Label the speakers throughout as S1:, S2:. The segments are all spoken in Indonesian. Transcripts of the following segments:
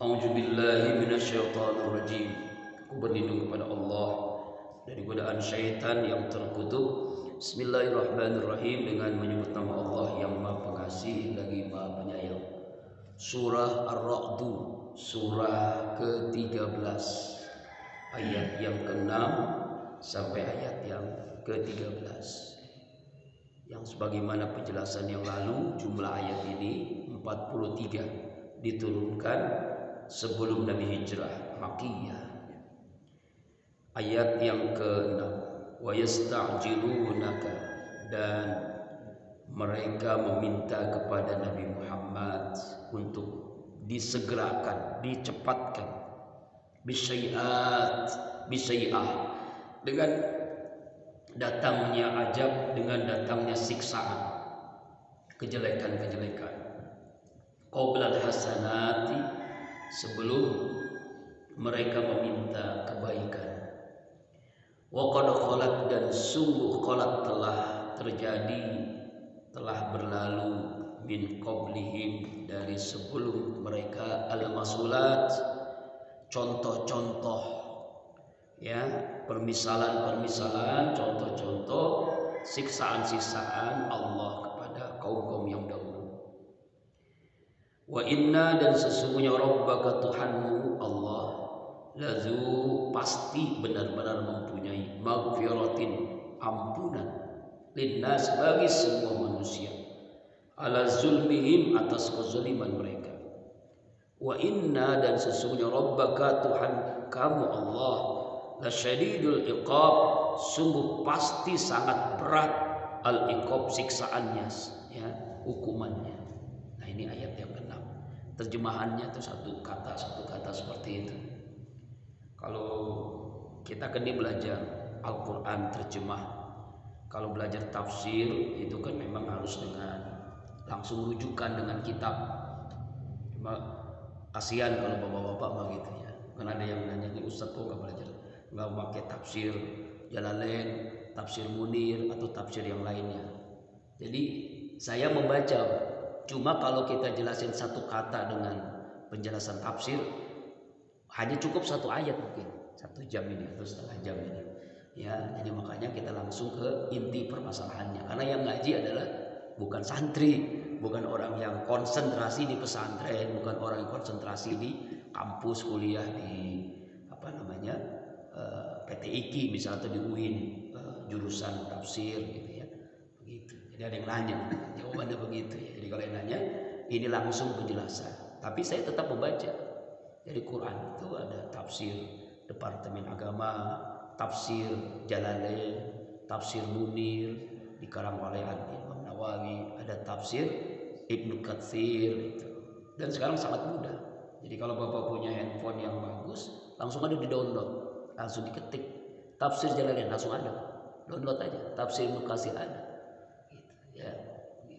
S1: A'udzubillahi minasyaitonirrajim. Aku berlindung kepada Allah dari godaan syaitan yang terkutuk. Bismillahirrahmanirrahim, dengan menyebut nama Allah yang Maha Pengasih lagi Maha Penyayang. Surah Ar-Ra'd, surah ke-13, ayat yang ke-6 sampai ayat yang ke-13. Yang sebagaimana penjelasan yang lalu, jumlah ayat ini 43, diturunkan sebelum Nabi hijrah, Makkiyah. Ayat yang ke-6, wa yasta'jilunaka, dan mereka meminta kepada Nabi Muhammad untuk disegerakan, dicepatkan, bisyai'ah, dengan datangnya ajab, dengan datangnya siksaan, kejelekan-kejelekan. Qoblal hasanati, sebelum mereka meminta kebaikan. Wa qad khalat, dan sungguh khalat telah terjadi, telah berlalu, min qablihim, dari sebelum mereka, al-masulat, contoh-contoh, ya, permisalan-permisalan, contoh-contoh siksaan-siksaan Allah kepada kaum-kaum yang dahulu. Wa inna, dan sesungguhnya rabbaka, Tuhanmu Allah, lazu, pasti benar-benar mempunyai, maghfiratin, ampunan, linnas, bagi semua manusia, ala zulmihim, atas kezaliman mereka. Wa inna, dan sesungguhnya rabbaka, Tuhan kamu Allah, lasyadidul iqab, sungguh pasti sangat berat, al iqab, siksaannya, ya, hukumannya. Nah, ini ayat yang ke-6. Terjemahannya itu satu kata seperti itu. Kalau kita kan belajar Al-Quran terjemah, kalau belajar tafsir itu kan memang harus dengan langsung rujukan dengan kitab. Cuma kasihan kalau bapak-bapak mah gitu ya. Kan ada yang nanya, nih Ustaz kok nggak pakai tafsir Jalalain, tafsir Munir, atau tafsir yang lainnya. Jadi saya membaca, cuma kalau kita jelasin satu kata dengan penjelasan tafsir, hanya cukup satu ayat, mungkin 1 jam ini atau setengah jam ini, ya. Jadi makanya kita langsung ke inti permasalahannya, karena yang ngaji adalah bukan santri, bukan orang yang konsentrasi di pesantren, bukan orang yang konsentrasi di kampus kuliah di PTIQ misalnya, atau di UIN, jurusan tafsir gitu ya, begitu. Jadi ada yang nanya, jawabannya begitu ya. Jadi kalau yang nanya, ini langsung penjelasan, tapi saya tetap membaca. Dari Quran itu ada tafsir Departemen Agama, tafsir Jalalain, tafsir Munir dikarang oleh Imam Nawawi, ada tafsir Ibnu Katsir itu. Dan sekarang sangat mudah. Jadi kalau Bapak punya handphone yang bagus, langsung ada di download, langsung diketik tafsir Jalalain, langsung ada. Download aja, tafsir Ibnu Katsir ada. Gitu, ya.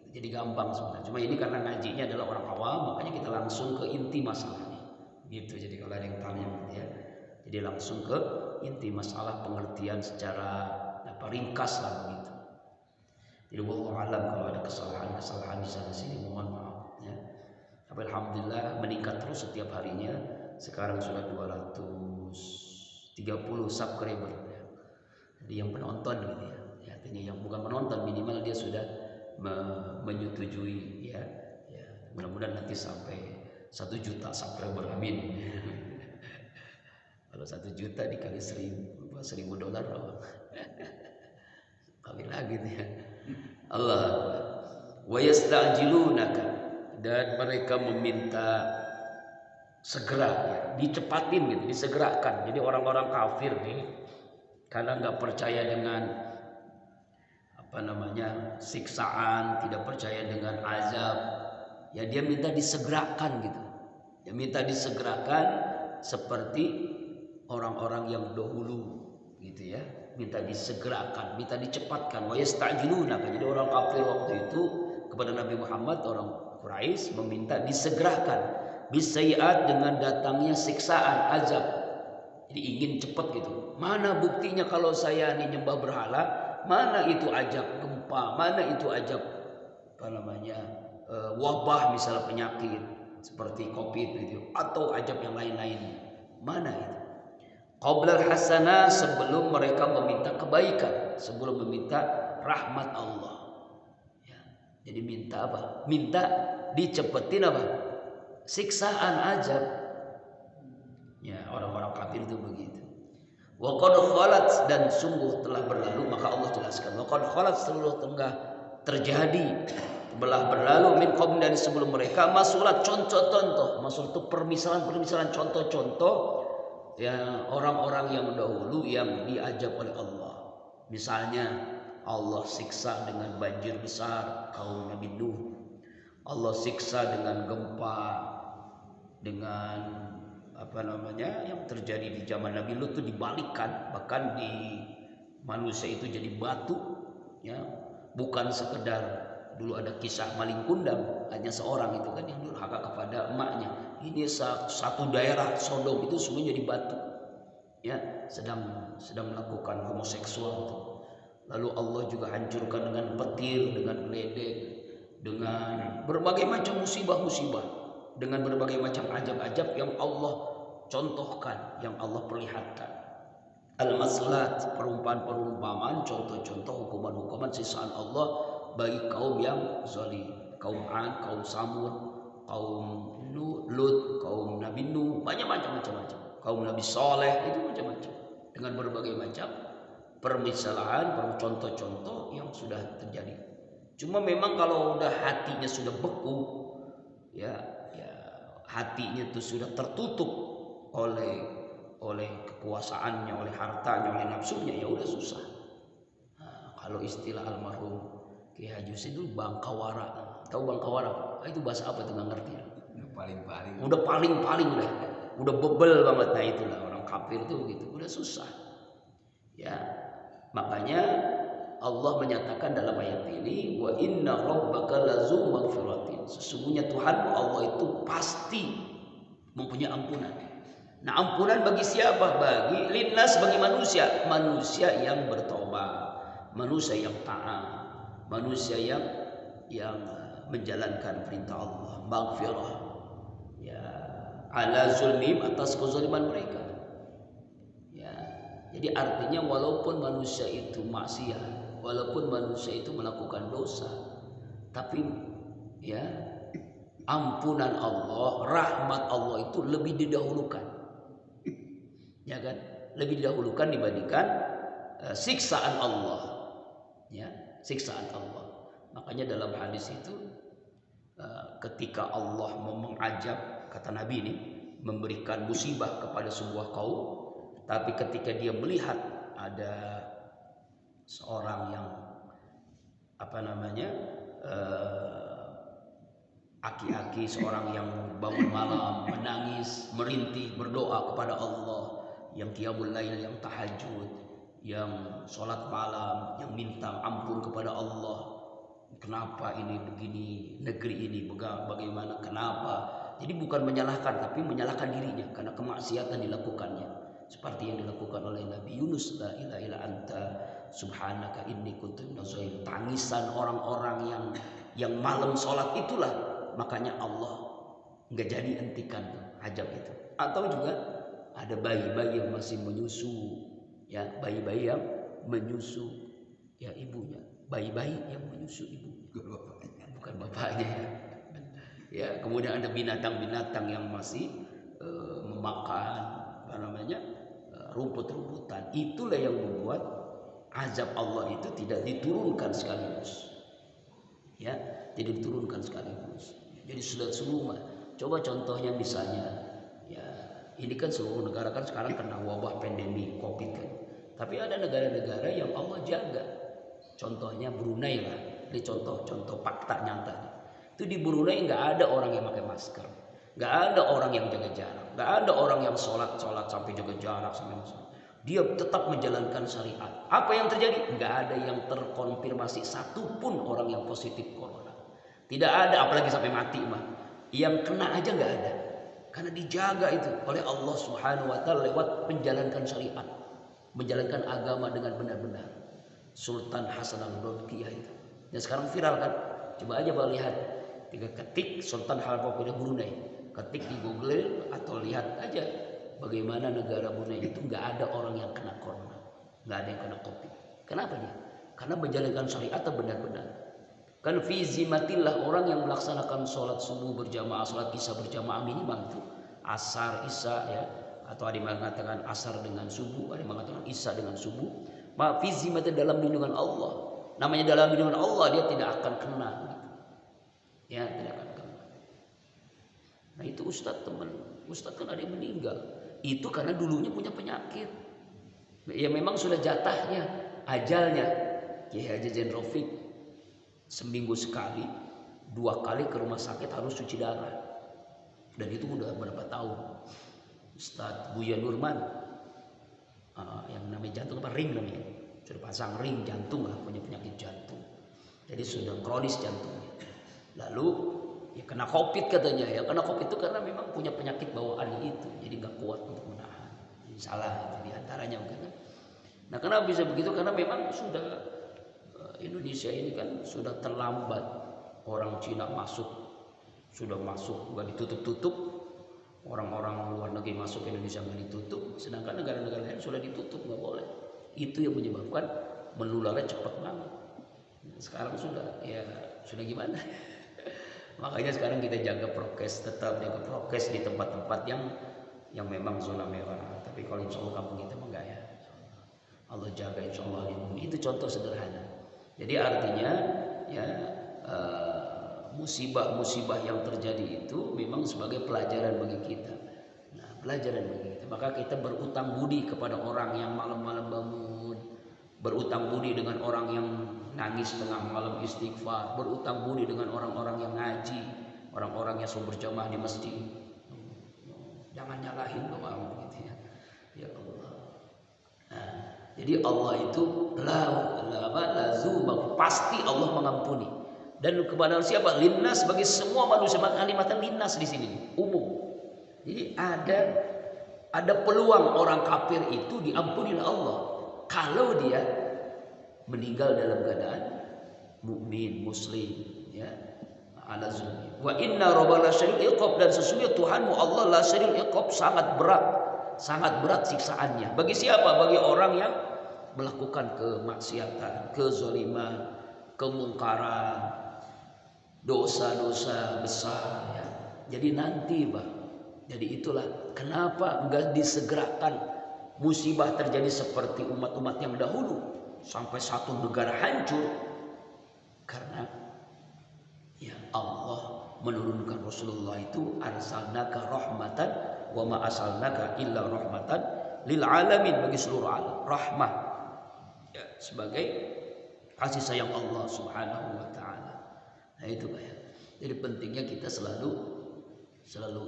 S1: Jadi gampang sebenarnya. Cuma ini karena ngajinya adalah orang awam, makanya kita langsung ke inti masalahnya. Gitu. Jadi kalau ada yang tanya gitu ya, jadi langsung ke inti masalah, pengertian secara ringkas lah begitu. Jadi wallahu alam, kalau ada kesalahan di sana sini mohon maaf ya. Tapi alhamdulillah meningkat terus setiap harinya. Sekarang sudah 230 subscriber ya. Jadi yang penonton gitu ya. Artinya yang bukan penonton, minimal dia sudah menyetujui ya. Ya, mudah-mudahan nanti sampai 1 juta subscriber, amin. Kalau 1 juta dikali $1.000 kali lagi nih ya. Allah. Wa yasta'jilunaka, dan mereka meminta segera ya, dicepatin gitu, disegerakan. Jadi orang-orang kafir nih, karena nggak percaya dengan siksaan, tidak percaya dengan azab, ya dia minta disegerakan gitu. Ya minta disegerakan seperti orang-orang yang dahulu gitu ya, minta disegerakan, minta dicepatkan. Wa yasta'jilunaka, jadi orang kafir waktu itu kepada Nabi Muhammad, orang Quraisy meminta disegerakan, bisayiat, dengan datangnya siksaan, azab. Jadi ingin cepat gitu. Mana buktinya kalau saya ini nyembah berhala? Mana itu ajab gempa? Mana itu ajab wabah misalnya, penyakit? seperti COVID itu atau ajab yang lain-lainnya. Mana itu? Qablal hasanah, sebelum mereka meminta kebaikan, sebelum meminta rahmat Allah. Ya. Jadi minta apa? Minta dicepetin apa? Siksaan azab. Ya, orang-orang kafir itu begitu. Wa qad khalat, dan sungguh telah berlalu, maka Allah jelaskan. Wa qad khalat, seluruh tengah terjadi telah berlalu min qaum, dari sebelum mereka, masulat, contoh-contoh. Maksud itu permisalan-permisalan, contoh-contoh ya orang-orang yang dahulu yang diajab oleh Allah. Misalnya Allah siksa dengan banjir besar kaum Nabi Nuh. Allah siksa dengan gempa, dengan yang terjadi di zaman Nabi Lut itu dibalikkan, bahkan di manusia itu jadi batu, ya. Bukan sekedar dulu ada kisah maling kundang, hanya seorang itu kan yang durhaka kepada emaknya. Ini satu daerah Sodom itu semua jadi batu, ya, sedang melakukan homoseksual itu. Lalu Allah juga hancurkan dengan petir, dengan geledek, dengan berbagai macam musibah-musibah, dengan berbagai macam ajab-ajab yang Allah contohkan, yang Allah perlihatkan. Al-maslat, perumpamaan-perumpamaan, contoh-contoh, hukuman-hukuman sisaan Allah bagi kaum yang zalim, kaum Ad, kaum Samud, kaum Lut, kaum Nabi Nuh, banyak macam-macam, kaum Nabi Saleh, itu macam-macam, dengan berbagai macam permisalan, contoh-contoh yang sudah terjadi. Cuma memang kalau udah hatinya sudah beku, ya hatinya itu sudah tertutup oleh kekuasaannya, oleh hartanya, oleh nafsunya, ya udah susah. Nah, kalau istilah almarhum Ki Haji Husin itu bangkawara. Tahu bangkawara? Itu bahasa apa tuh, nggak ngerti. Udah paling udah bebel banget. Nah itulah orang kafir tuh gitu, udah susah. Ya, makanya Allah menyatakan dalam ayat ini, wa inna rabbaka lazu maghfiratin. Sesungguhnya Tuhan Allah itu pasti mempunyai ampunan. Nah, ampunan bagi siapa? Bagi linnas, bagi manusia yang bertobat, manusia yang taat, manusia yang menjalankan perintah Allah, maghfirah, ya, ala zulmim, atas kezaliman mereka. Ya, jadi artinya walaupun manusia itu maksiat, walaupun manusia itu melakukan dosa, tapi ya ampunan Allah, rahmat Allah itu lebih didahulukan. Ya kan? Lebih didahulukan dibandingkan siksaan Allah. Ya, siksaan Allah. Makanya dalam hadis itu ketika Allah mau mengajab, kata Nabi ini, memberikan musibah kepada sebuah kaum, tapi ketika dia melihat ada seorang yang aki-aki, seorang yang bangun malam menangis, merintih, berdoa kepada Allah, yang qiyamul lail, yang tahajud, yang sholat malam, yang minta ampun kepada Allah. Kenapa ini begini, negeri ini bagaimana, kenapa? Jadi bukan menyalahkan, tapi menyalahkan dirinya karena kemaksiatan dilakukannya. Seperti yang dilakukan oleh Nabi Yunus, la ilaha illa anta subhanaka inni kuntu minaz zalimin. Tangisan orang-orang yang malam sholat itulah, makanya Allah nggak jadi hentikan ajab itu. Atau juga ada bayi-bayi yang masih menyusu, ya, bayi-bayi yang menyusu ya ibunya, bayi-bayi yang menyusu ibunya, bukan bapaknya, ya. Ya, kemudian ada binatang-binatang yang masih memakan rumput-rumputan. Itulah yang membuat azab Allah itu tidak diturunkan sekaligus, ya, tidak diturunkan sekaligus. Jadi sudah semua. Coba contohnya misalnya, ya, ini kan seluruh negara kan sekarang kena wabah pandemi COVID kan. Tapi ada negara-negara yang Allah jaga. Contohnya Brunei lah. Ini contoh fakta nyata. Itu di Brunei nggak ada orang yang pakai masker, nggak ada orang yang jaga jarak, nggak ada orang yang sholat sampai jaga jarak sampai sholat. Dia tetap menjalankan syariat. Apa yang terjadi? Nggak ada yang terkonfirmasi satupun orang yang positif corona. Tidak ada, apalagi sampai mati mah. Yang kena aja nggak ada. Karena dijaga itu oleh Allah Subhanahu wa taala lewat menjalankan syariat, menjalankan agama dengan benar-benar. Sultan Hasan al-Bolkiah itu. Dan sekarang viral kan? Coba aja lihat. 3 ketik Sultan Al-Bolkiah Brunei. ketik di Google atau lihat aja bagaimana negara Brunei itu nggak ada orang yang kena corona, nggak ada yang kena COVID. Kenapa dia? Karena menjalankan syariat benar-benar. Kan fi zimatillah, orang yang melaksanakan sholat subuh berjamaah, sholat isya berjamaah minimal itu asar isya ya, atau ada yang mengatakan asar dengan subuh, ada yang mengatakan isya dengan subuh. Ma fi zimatillah, dalam lindungan Allah. Namanya dalam lindungan Allah, dia tidak akan kena gitu. Ya, tidak akan kena. Nah itu Ustadz teman, Ustadz kan ada yang meninggal. Itu karena dulunya punya penyakit. Ya memang sudah jatahnya, ajalnya. Kiai Haji Zain Rafiq seminggu sekali, 2 kali ke rumah sakit harus cuci darah. Dan itu udah berapa tahun. Ustadz Buya Nurman, yang namanya jantung apa, ring namanya, sudah pasang ring jantung lah, punya penyakit jantung. Jadi sudah kronis jantungnya. Lalu ya kena COVID katanya ya, kena COVID itu karena memang punya penyakit bawaan itu, jadi nggak kuat untuk menahan. Ini salah itu diantaranya mungkin. Nah kenapa bisa begitu? Karena memang sudah Indonesia ini kan sudah terlambat. Orang Cina masuk, sudah masuk nggak ditutup-tutup. Orang-orang luar negeri masuk ke Indonesia nggak ditutup. Sedangkan negara-negara lain sudah ditutup, nggak boleh. Itu yang menyebabkan menularnya cepat banget. Sekarang sudah gimana? Makanya sekarang kita jaga prokes, tetap jaga prokes di tempat-tempat yang memang zona merah. Tapi kalau insya Allah kampung kita enggak ya. Allah jaga insya Allah. Itu contoh sederhana. Jadi artinya ya musibah-musibah yang terjadi itu memang sebagai pelajaran bagi kita. Nah, pelajaran bagi kita. Maka kita berutang budi kepada orang yang malam-malam bangun, berutang budi dengan orang yang nangis tengah malam istighfar, berutang budi dengan orang-orang yang ngaji, orang-orang yang selalu berjamaah di masjid. Jangan nyalahin doang gitu ya. Ya Allah. Nah, jadi Allah itu pasti Allah mengampuni. Dan kepada siapa? Linnas, bagi semua manusia. Maka kalimatnya linnas di sini umum. Jadi ada peluang orang kafir itu diampuni oleh Allah kalau dia meninggal dalam keadaan mukmin muslim ya. Ala zulmi. Wa inna rabbana syadidul iqab, dan sesungguhnya Tuhanmu Allah la syadidul iqab, sangat berat siksaannya. Bagi siapa? Bagi orang yang melakukan kemaksiatan, kezaliman, kemungkaran, dosa-dosa besar ya. Jadi nanti Bang, jadi itulah kenapa enggak disegerakan musibah terjadi seperti umat-umat yang dahulu sampai satu negara hancur, karena ya Allah menurunkan Rasulullah itu arsalnaka rahmatan wa ma arsalnaka illa rahmatan lil alamin, bagi seluruh alam, rahmah ya, sebagai kasih sayang Allah Subhanahu wa taala. Nah itu Pak ya. Jadi pentingnya kita selalu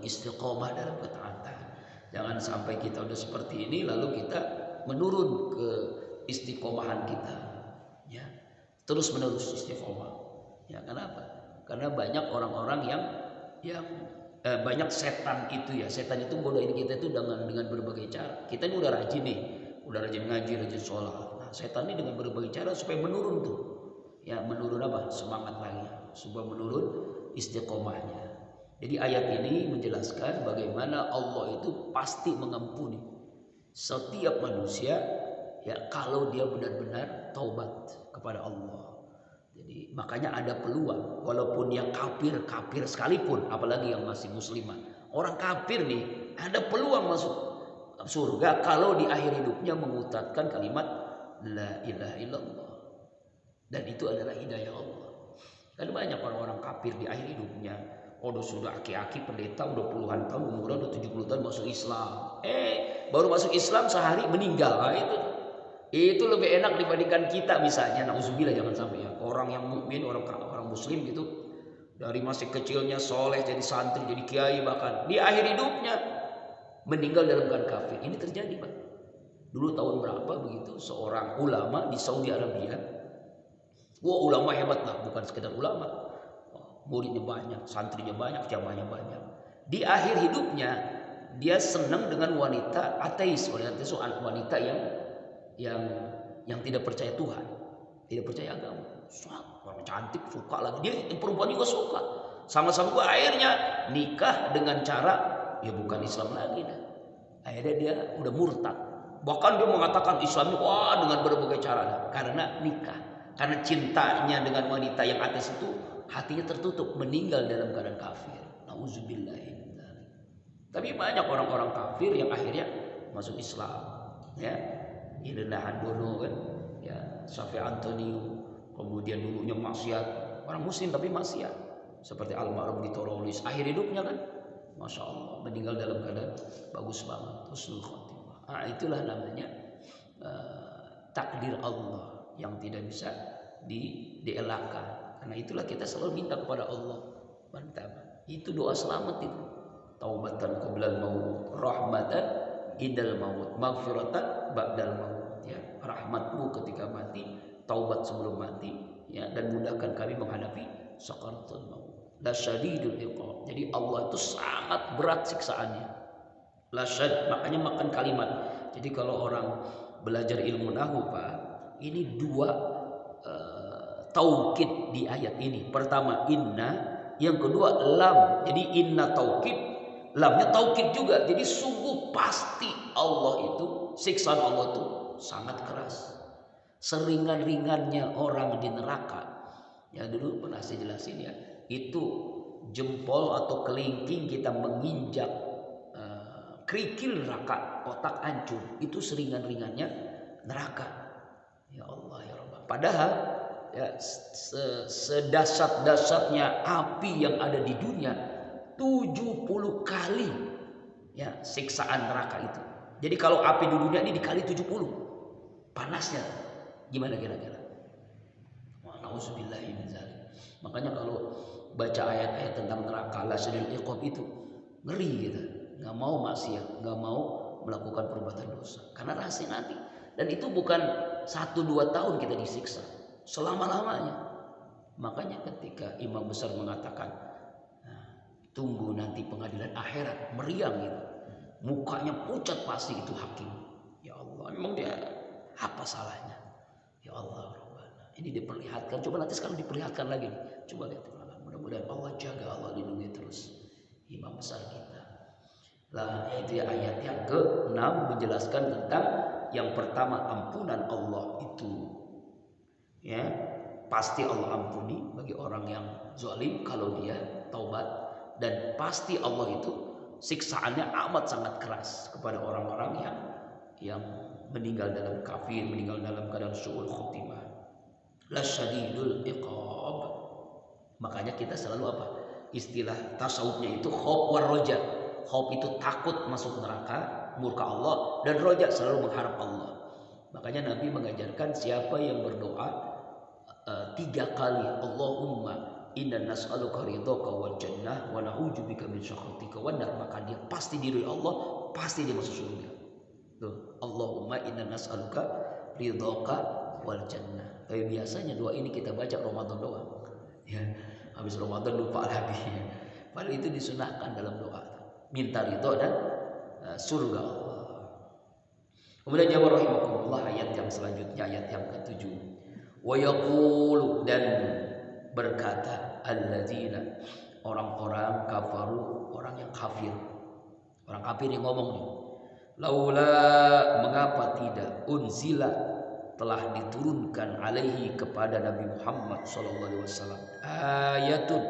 S1: istiqomah dalam ketaatan. Jangan sampai kita udah seperti ini lalu kita menurun ke istiqomahan kita ya. Terus menerus istiqomah. Ya kenapa? Karena banyak orang-orang yang banyak setan itu ya. Setan itu godain kita itu dengan berbagai cara. Kita ini udah rajin nih, udah rajin ngaji, rajin sholat. Nah, setan ini dengan berbagai cara supaya menurun tuh. Ya, menurun apa? Semangat lagi. Supaya menurun istiqomahnya. Jadi ayat ini menjelaskan bagaimana Allah itu pasti mengampuni setiap manusia ya kalau dia benar-benar taubat kepada Allah. Jadi makanya ada peluang, walaupun yang kafir sekalipun, apalagi yang masih muslimah. Orang kafir nih ada peluang masuk surga kalau di akhir hidupnya mengucapkan kalimat la ilaha illallah. Dan itu adalah hidayah Allah. Kan banyak orang-orang kafir di akhir hidupnya, udah sudah aki-aki pendeta, udah puluhan tahun, umurnya udah 70 tahun masuk Islam. Baru masuk Islam sehari meninggal. Nah, itu lebih enak dibandingkan kita misalnya. Nauzubillah, jangan sampai ya. Orang yang mukmin, orang muslim gitu, dari masih kecilnya soleh, jadi santri, jadi kiai, bahkan di akhir hidupnya meninggal dalam keadaan kafir. Ini terjadi Pak. Dulu tahun berapa begitu seorang ulama di Saudi Arabia. Wah, ulama hebat lah, bukan sekedar ulama. Muridnya banyak, santrinya banyak, jamaahnya banyak. Di akhir hidupnya dia senang dengan wanita ateis, wanita yang tidak percaya Tuhan, tidak percaya agama. Orang cantik suka lagi, dia perempuan juga suka. Sama-sama gua akhirnya nikah dengan cara ya bukan Islam lagi dah. Akhirnya dia udah murtad. Bahkan dia mengatakan Islam wah dengan berbagai cara karena nikah. Karena cintanya dengan wanita yang ateis itu hatinya tertutup, meninggal dalam keadaan kafir. Nauzubillahi. Tapi banyak orang-orang kafir yang akhirnya masuk Islam. Ya, Irna Handono kan, ya Syafi Antonio, kemudian dulunya maksiat, orang Muslim tapi maksiat, seperti almarhum Ditorolis, akhir hidupnya kan, masya Allah, meninggal dalam keadaan bagus banget, husnul khotimah. Nah, itulah namanya takdir Allah yang tidak bisa dielakkan. Karena itulah kita selalu minta kepada Allah. Mantap. Itu doa selamat itu. Taubatan qoblal maut, rahmatan indal maut, maghfiratan ba'dal maut. Ya, rahmatmu ketika mati, taubat sebelum mati, ya, dan mudahkan kami menghadapi sakaratul maut. La syadidul iqab. Jadi Allah itu sangat berat siksaannya. La syad, makanya makan kalimat. Jadi kalau orang belajar ilmu nahwu, Pak, ini dua taukid di ayat ini. Pertama inna, yang kedua lam. Jadi inna taukid, lamnya taukid juga. Jadi sungguh pasti Allah itu, siksaan Allah itu sangat keras. Seringan-ringannya orang di neraka. Ya dulu pernah saya jelasin ya. Itu jempol atau kelingking kita menginjak kerikil neraka, otak hancur. Itu seringan-ringannya neraka. Ya Allah ya Rabbah. Padahal ya, sedasat-dasatnya api yang ada di dunia 70 kali ya siksaan neraka itu. Jadi kalau api di dunia ini dikali 70 panasnya gimana kira-kira? Nauzubillahi min dzalik. Makanya kalau baca ayat-ayat tentang neraka la syadidul iqab itu ngeri gitu. Nggak mau maksiat, nggak mau melakukan perbuatan dosa karena rahasia nanti. Dan itu bukan 1-2 tahun kita disiksa, selama-lamanya. Makanya ketika imam besar mengatakan tunggu nanti pengadilan akhirat, meriang gitu, mukanya pucat pasti itu hakim. Ya Allah, memang dia apa salahnya? Ya Allah, ini diperlihatkan. Coba nanti sekarang diperlihatkan lagi. Coba lihat, mudah-mudahan Allah jaga, Allah lindungi terus imam besar kita. Lah itu ya ayat yang ke-6 menjelaskan tentang yang pertama ampunan Allah itu ya pasti Allah ampuni bagi orang yang zalim kalau dia taubat, dan pasti Allah itu siksaannya amat sangat keras kepada orang-orang yang meninggal dalam kafir, meninggal dalam keadaan su'ul khotimah. La syadidul iqab. Makanya kita selalu apa? Istilah tasawufnya itu khauf war roja. Khauf itu takut masuk neraka, murka Allah, dan roja selalu mengharap Allah. Makanya Nabi mengajarkan siapa yang berdoa 3 kali Allahumma inna nas'aluka ridhaka wal jannah wa na'udzubika min sakhatika wan nar, maka dia pasti diridhoi Allah, pasti dia masuk surga. Tuh, Allahumma inna nas'aluka ridhaka wal jannah. Tapi biasanya doa ini kita baca Ramadan doang. Ya, habis Ramadan lupa lagi. Padahal itu disunahkan dalam doa. Minta ridho dan surga Allah. Kemudian jawab rahimakumullah ayat yang selanjutnya, ayat yang ke-7. Wa yaqulu, dan berkata alladzina, orang-orang kafaru, orang yang kafir. Orang kafir yang ngomong nih. Laula, mengapa tidak unzila, telah diturunkan alaihi kepada Nabi Muhammad sallallahu alaihi wasallam ayatun,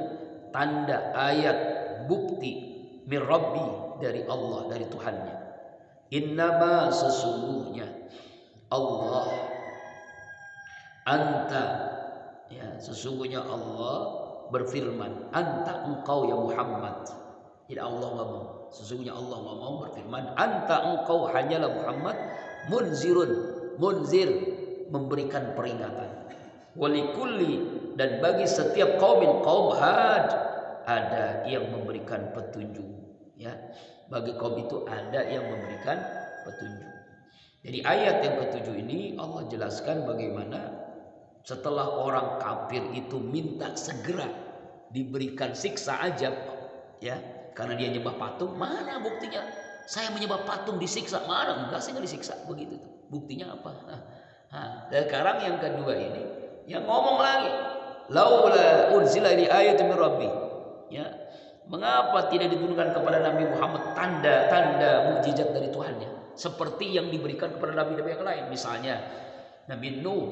S1: tanda, ayat, bukti min Rabbi, dari Allah, dari Tuhannya. Innama, sesungguhnya Allah, anta, ya sesungguhnya Allah berfirman, anta, engkau ya Muhammad. Jadi Allah ngomong, sesungguhnya Allah ngomong berfirman, anta, engkau hanyalah Muhammad, munzirun, munzir, memberikan peringatan. Walikulli, dan bagi setiap kaumin, kaum had, ada yang memberikan petunjuk. Ya, bagi kaum itu ada yang memberikan petunjuk. Jadi ayat yang ke-7 ini Allah jelaskan bagaimana setelah orang kafir itu minta segera diberikan siksa ajab, ya, karena dia nyembah patung. Mana buktinya? Saya menyembah patung disiksa? Mana? Enggak, saya nggak disiksa. Begitu tuh. Buktinya apa? Dan sekarang yang kedua ini yang ngomong lagi, laula unzila li ayatun min rabbi. Ya, mengapa tidak diturunkan kepada Nabi Muhammad tanda-tanda mukjizat dari Tuhannya seperti yang diberikan kepada nabi-nabi yang lain? Misalnya Nabi Nuh,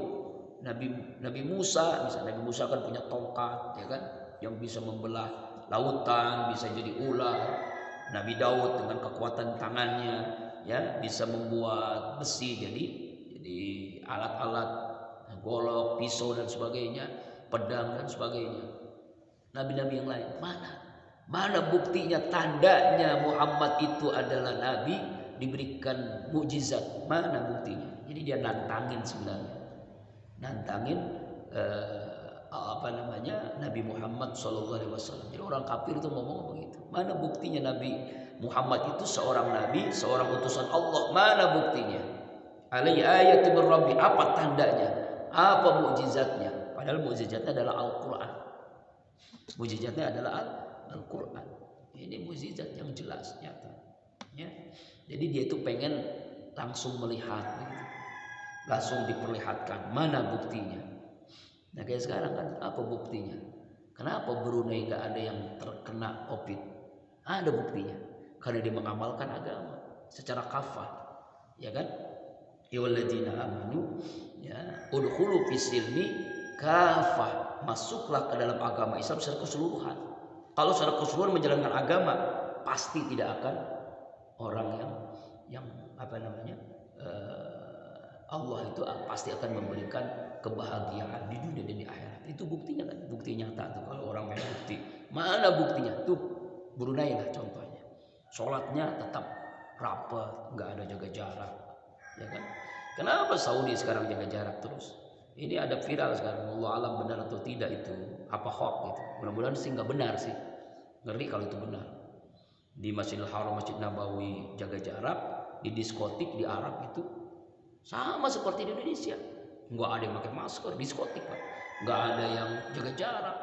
S1: Nabi Musa, misalnya Nabi Musa kan punya tongkat, ya kan, yang bisa membelah lautan, bisa jadi ular. Nabi Daud dengan kekuatan tangannya, ya, bisa membuat besi jadi alat-alat, golok, pisau dan sebagainya, pedang dan sebagainya. Nabi-nabi yang lain mana buktinya, tandanya Muhammad itu adalah nabi, diberikan mukjizat, mana buktinya? Jadi dia nantangin sebenarnya, nantangin Nabi Muhammad SAW. Jadi orang kafir itu ngomong begitu. Mana buktinya Nabi Muhammad itu seorang nabi, seorang utusan Allah? Mana buktinya? Alaihi ayatu min rabbi, apa tandanya? Apa mukjizatnya? Padahal mukjizatnya adalah Al-Qur'an. Mukjizatnya adalah Al-Qur'an. Ini mukjizat yang jelas nyata. Ya. Jadi dia itu pengen langsung melihat gitu. Langsung diperlihatkan mana buktinya. Nah kayak sekarang kan apa buktinya? Kenapa Brunei nggak ada yang terkena COVID? Ada buktinya. Karena dia mengamalkan agama secara kafah, ya kan? Ya walladzina amanu, ya, udkhulu fisilmi kafah, masuklah ke dalam agama Islam secara keseluruhan. Kalau secara keseluruhan menjalankan agama, pasti tidak akan orang yang Allah itu pasti akan memberikan kebahagiaan di dunia dan di akhirat. Itu buktinya kan, bukti nyata tuh. Kalau orang pengen bukti, mana buktinya? Tuh Brunei lah contohnya. Sholatnya tetap rapat, nggak ada jaga jarak, ya kan? Kenapa Saudi sekarang jaga jarak terus? Ini ada viral sekarang, Allah alam benar atau tidak itu, apa hoax gitu. Mudah-mudahan sih nggak benar sih. Ngeri kalau itu benar. Di Masjidil Haram, Masjid Nabawi jaga jarak, di diskotik di Arab itu sama seperti di Indonesia. Nggak ada yang pakai masker, diskotik Pak. Nggak ada yang jaga jarak,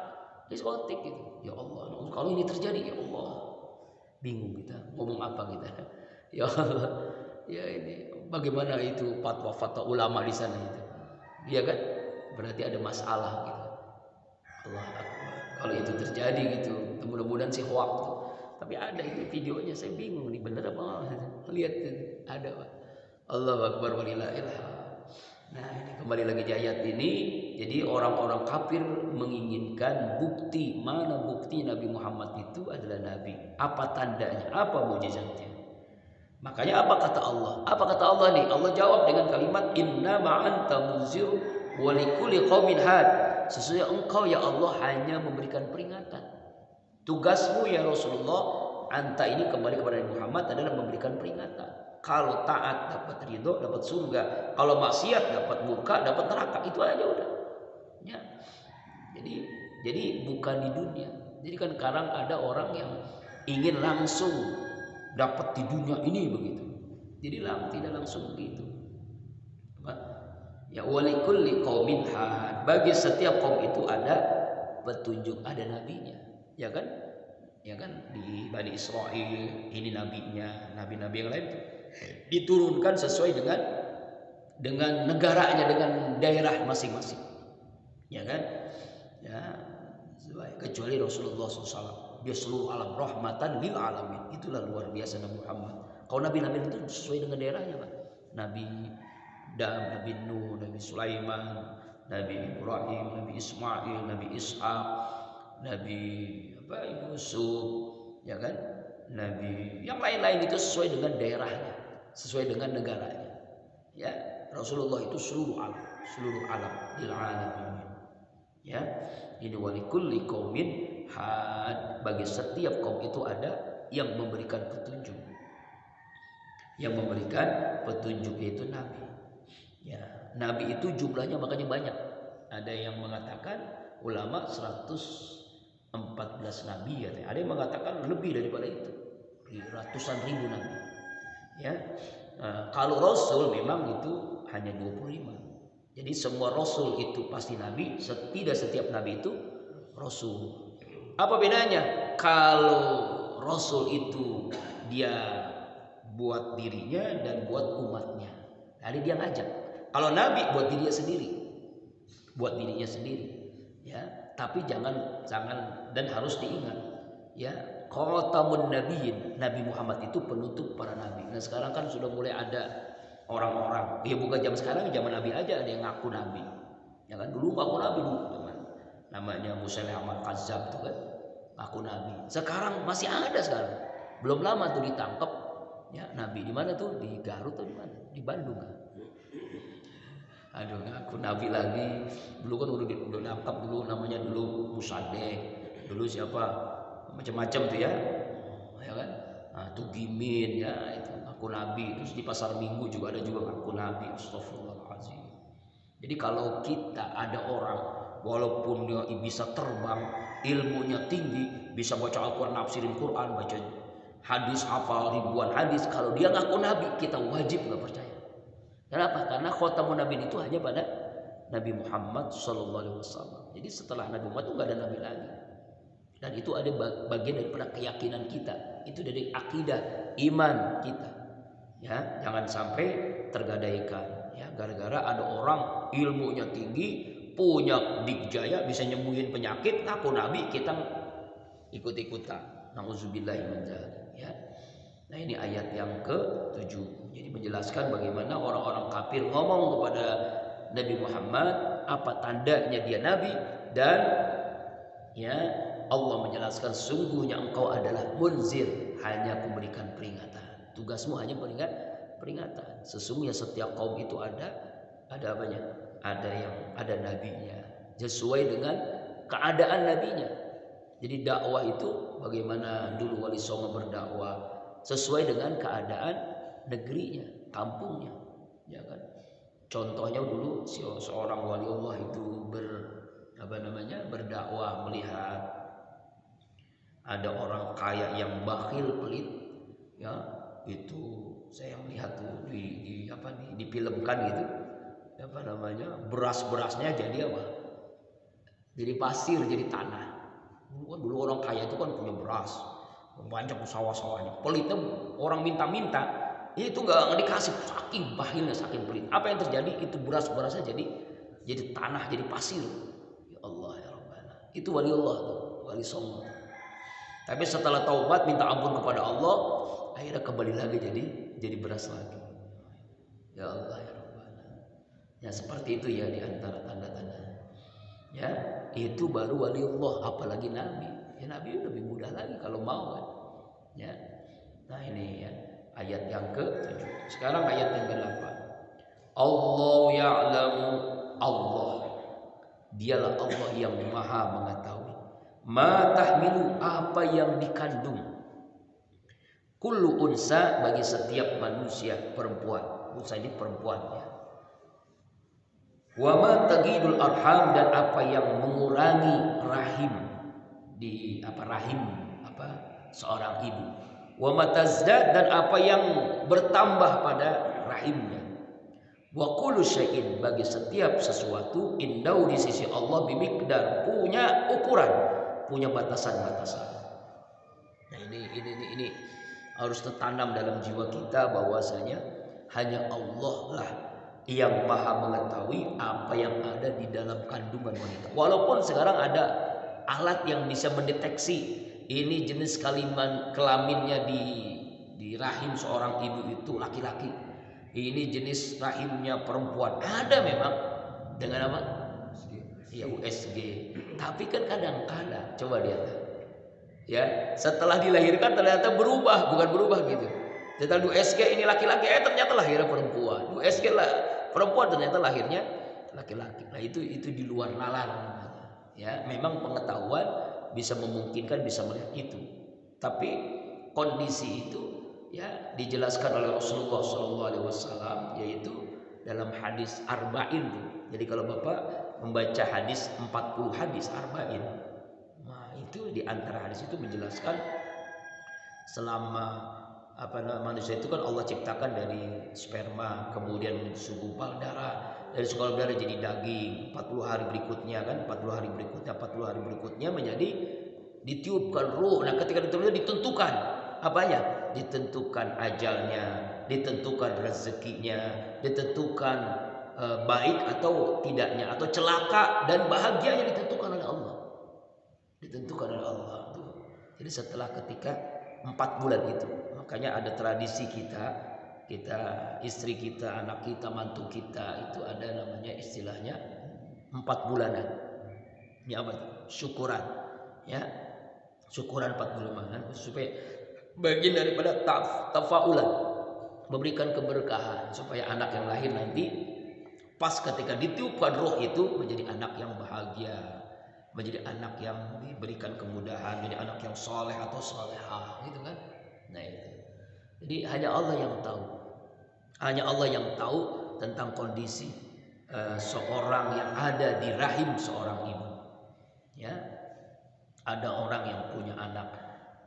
S1: diskotik gitu. Ya Allah, kalau ini terjadi ya Allah, bingung kita ngomong apa kita. Ya Allah, ya ini bagaimana itu fatwa-fatwa ulama di sana itu. Iya kan? Berarti ada masalah gitu. Allah Akbar. Kalau itu terjadi gitu, mudah-mudahan sih hoax tuh. Tapi ada itu videonya, saya bingung nih bener apa enggak. Lihat ada Pak. Allah Akbar walillahil hamd. Nah, ini kembali lagi di ayat ini. Jadi orang-orang kafir menginginkan bukti, mana bukti Nabi Muhammad itu adalah nabi? Apa tandanya? Apa mukjizatnya? Makanya apa kata Allah? Apa kata Allah nih? Allah jawab dengan kalimat inna ma'anta munzir wa likulli qaumin had. Sesungguhnya engkau ya Allah hanya memberikan peringatan. Tugasmu ya Rasulullah, anta ini kembali kepada Nabi Muhammad adalah memberikan peringatan. Kalau taat dapat ridho, dapat surga. Kalau maksiat dapat murka, dapat neraka. Itu aja udah. Ya. Jadi bukan di dunia. Jadi kan sekarang ada orang yang ingin langsung dapat di dunia ini begitu. Jadi tidak langsung begitu. Ya walikulli qaumin had. Bagi setiap kaum itu ada petunjuk, ada nabinya. Ya kan? Ya kan, di Bani Israel ini nabinya, nabi-nabi yang lain diturunkan sesuai dengan negaranya, dengan daerah masing-masing, ya kan? Ya, kecuali Rasulullah SAW, dia seluruh alam rahmatan lil alamin. Itulah luar biasa Nabi Muhammad. Kalau nabi-nabi itu sesuai dengan daerahnya, Pak. Nabi Adam, Nabi Nuh, Nabi Sulaiman, Nabi Ibrahim, Nabi Ismail, Nabi Ishaq, Nabi Yusuf, ya kan? Nabi yang lain-lain itu sesuai dengan daerahnya, sesuai dengan negaranya. Ya, Rasulullah itu seluruh alam lil alamin. Ya, ini walikulli qaumin had. Bagi setiap kaum itu ada yang memberikan petunjuk. Yang memberikan petunjuk itu nabi. Ya, nabi itu jumlahnya makanya banyak. Ada yang mengatakan ulama 114 nabi, ya. Ada yang mengatakan lebih daripada itu, ratusan ribu nabi. Ya, kalau rasul memang itu hanya 25. Jadi semua rasul itu pasti nabi, tidak setiap nabi itu rasul. Apa bedanya? Kalau rasul itu dia buat dirinya dan buat umatnya, jadi dia ngajak. Kalau nabi buat dirinya sendiri, ya. Tapi jangan dan harus diingat, ya, khatamun nabiyyin, Nabi Muhammad itu penutup para nabi. Nah sekarang kan sudah mulai ada orang-orang, ya bukan zaman sekarang, zaman Nabi aja ada yang ngaku nabi. Ya kan dulu ngaku nabi dulu teman. Namanya Musailamah Kazzab itu kan ngaku nabi. Sekarang masih ada sekarang. Belum lama tuh ditangkap ya nabi di mana tuh? Di Garut atau di mana? Di Bandung kan. Aduh ngaku nabi lagi. Dulu kan udah nangkap dulu namanya dulu Musadek. Dulu siapa? Macam-macam tuh ya. Ya kan? Nah, Tugimin ya itu ngaku nabi. Terus di pasar Minggu juga ada juga ngaku nabi. Astagfirullahaladzim. Jadi kalau kita ada orang walaupun dia bisa terbang, ilmunya tinggi, bisa baca Al-Quran, nafsirin Quran, baca hadis, hafal ribuan hadis, kalau dia ngaku nabi, kita wajib nggak percaya. Kenapa? Karena khatamun nabi itu hanya pada Nabi Muhammad SAW. Jadi setelah Nabi Muhammad itu nggak ada nabi lagi. Dan itu ada bagian daripada keyakinan kita. Itu dari akidah, iman kita. Ya, jangan sampai tergadaikan. Ya, gara-gara ada orang ilmunya tinggi, punya dikjaya, bisa nyembuhin penyakit, ngaku nabi, kita ikut-ikutan. Nauzubillahi min dzalik. Ya. Nah ini ayat yang ke-7. Jadi menjelaskan bagaimana orang-orang kafir ngomong kepada Nabi Muhammad apa tandanya dia nabi, dan ya Allah menjelaskan sungguhnya engkau adalah munzir, hanya memberikan peringatan. Tugasmu hanya peringatan. Sesungguhnya setiap kaum itu ada apanya? Ada nabinya, sesuai dengan keadaan nabinya. Jadi dakwah itu bagaimana dulu Wali Songo berdakwah sesuai dengan keadaan negerinya, kampungnya, ya kan? Contohnya dulu seorang wali Allah itu berdakwah melihat ada orang kaya yang bakhil pelit, ya itu saya melihat tuh difilmkan gitu, beras-berasnya jadi apa? Jadi pasir, jadi tanah. Dulu orang kaya itu kan punya beras, banyak sawah-sawahnya. Pelitnya orang minta-minta, itu nggak dikasih, saking bakhilnya, saking pelit. Apa yang terjadi? Itu beras-berasnya jadi tanah, jadi pasir. Ya Allah ya Rabbana. Itu wali Allah tuh, wali songo. Tapi setelah taubat minta ampun kepada Allah, akhirnya kembali lagi jadi beras lagi. Ya Allah ya Rabbana. Ya seperti itu ya di antara tanda-tanda. Ya, itu baru wali Allah, apalagi nabi. Ya nabi lebih mudah lagi kalau mau kan. Ya. Nah ini ya ayat yang ke-7. Sekarang ayat yang ke-8. Allah ya'lamu, Allah dialah Allah yang maha mengetahui. Ma tahmilu, apa yang dikandung. Kullu unsa, bagi setiap manusia perempuan. Unsa ini perempuan ya. Wa ma tagidul arham, dan apa yang mengurangi rahim seorang ibu. Wa ma tazdad, dan apa yang bertambah pada rahimnya. Wa kullu syai'in, bagi setiap sesuatu, indau di sisi Allah bimiqdar, punya ukuran, punya batasan-batasan. Nah ini harus tertanam dalam jiwa kita bahwasanya hanya Allah lah yang maha mengetahui apa yang ada di dalam kandungan wanita. Walaupun sekarang ada alat yang bisa mendeteksi ini jenis kelaminnya di rahim seorang ibu itu laki-laki, ini jenis rahimnya perempuan. Ada memang dengan apa? Ya USG. Tapi kan kadang-kadang coba lihat ya, setelah dilahirkan ternyata bukan berubah gitu. Setelah USG ini laki-laki, ternyata lahirnya perempuan. USG lah perempuan, ternyata lahirnya laki-laki. Nah itu di luar nalar. Ya, memang pengetahuan bisa memungkinkan, bisa melihat itu. Tapi kondisi itu ya dijelaskan oleh Rasulullah SAW, yaitu dalam hadis arba'in. Jadi kalau Bapak membaca hadis 40 hadis arba'in, nah itu di antara hadis itu menjelaskan selama manusia itu kan Allah ciptakan dari sperma, kemudian segumpal darah, dari segumpal darah jadi daging, 40 hari berikutnya menjadi ditiupkan ruh. Nah ketika ditentukan apanya? Ditentukan ajalnya, ditentukan rezekinya, ditentukan baik atau tidaknya, atau celaka dan bahagianya ditentukan oleh Allah. Jadi setelah ketika 4 bulan itu, makanya ada tradisi kita istri kita, anak kita, mantu kita itu ada namanya istilahnya 4 bulanan. Ini apa tuh? Syukuran, ya. Syukuran 4 bulanan supaya bagian daripada tafaulan, memberikan keberkahan supaya anak yang lahir nanti pas ketika ditiupkan roh itu menjadi anak yang bahagia, menjadi anak yang diberikan kemudahan, menjadi anak yang soleh atau solehah, gitu kan? Nah itu. Jadi hanya Allah yang tahu, hanya Allah yang tahu tentang kondisi seorang yang ada di rahim seorang ibu. Ya, ada orang yang punya anak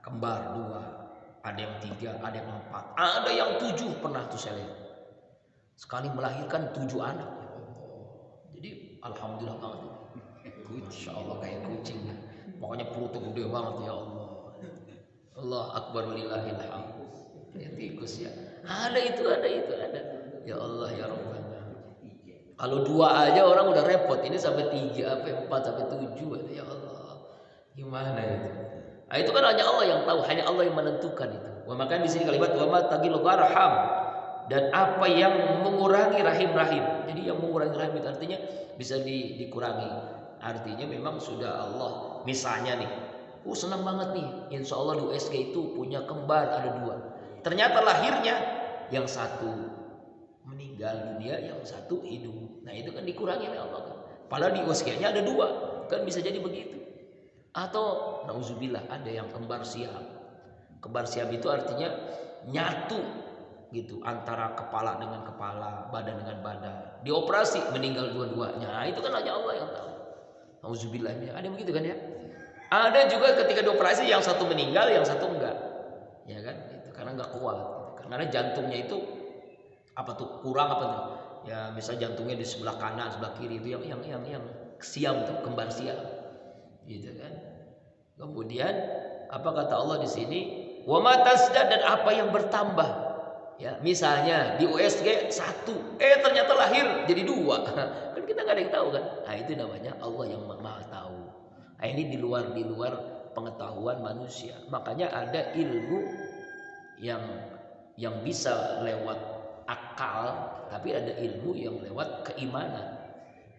S1: kembar 2, ada yang 3, ada yang 4, ada yang 7 pernah tuh saya lihat. Sekali melahirkan 7 anak. Jadi alhamdulillah banget. Insya Allah kayak kucing. Pokoknya perutnya gede banget ya Allah. Allah Akbar walillahil hamd. Kayak tikus ya. Ada. Ya Allah ya Rabbana. Kalau 2 aja orang udah repot. Ini sampai 3, sampai 4, sampai 7. Ya Allah. Gimana itu? Nah, itu kan hanya Allah yang tahu, hanya Allah yang menentukan itu. Maka di sini kalimat wa ma taghillu arham, dan apa yang mengurangi rahim-rahim. Jadi yang mengurangi rahim itu artinya bisa dikurangi. Artinya memang sudah Allah. Misalnya nih, senang banget nih, insya Allah di USG itu punya kembar ada 2. Ternyata lahirnya yang satu meninggal dunia, yang satu hidup. Nah itu kan dikurangi oleh Allah kan. Padahal di USG-nya ada 2, kan bisa jadi begitu. Atau nauzubillah ada yang kembar siam. Kembar siam itu artinya nyatu gitu antara kepala dengan kepala, badan dengan badan. Dioperasi meninggal dua-duanya. Nah, itu kan hanya Allah yang tahu. Nauzubillah. Ada begitu kan ya? Ada juga ketika dioperasi yang satu meninggal, yang satu enggak. Ya kan? Itu karena enggak kuat gitu. Karena jantungnya itu apa tuh? Kurang apa tuh? Ya, misal jantungnya di sebelah kanan, sebelah kiri itu yang siam tuh, kembar siam. Gitu kan. Kemudian apa kata Allah di sini? Wa ma tasdad, dan apa yang bertambah. Ya, misalnya di USG 1, ternyata lahir jadi 2. Kan kita nggak ada yang tahu kan. Nah, itu namanya Allah yang Maha tahu. Nah, ini di luar pengetahuan manusia. Makanya ada ilmu yang bisa lewat akal, tapi ada ilmu yang lewat keimanan.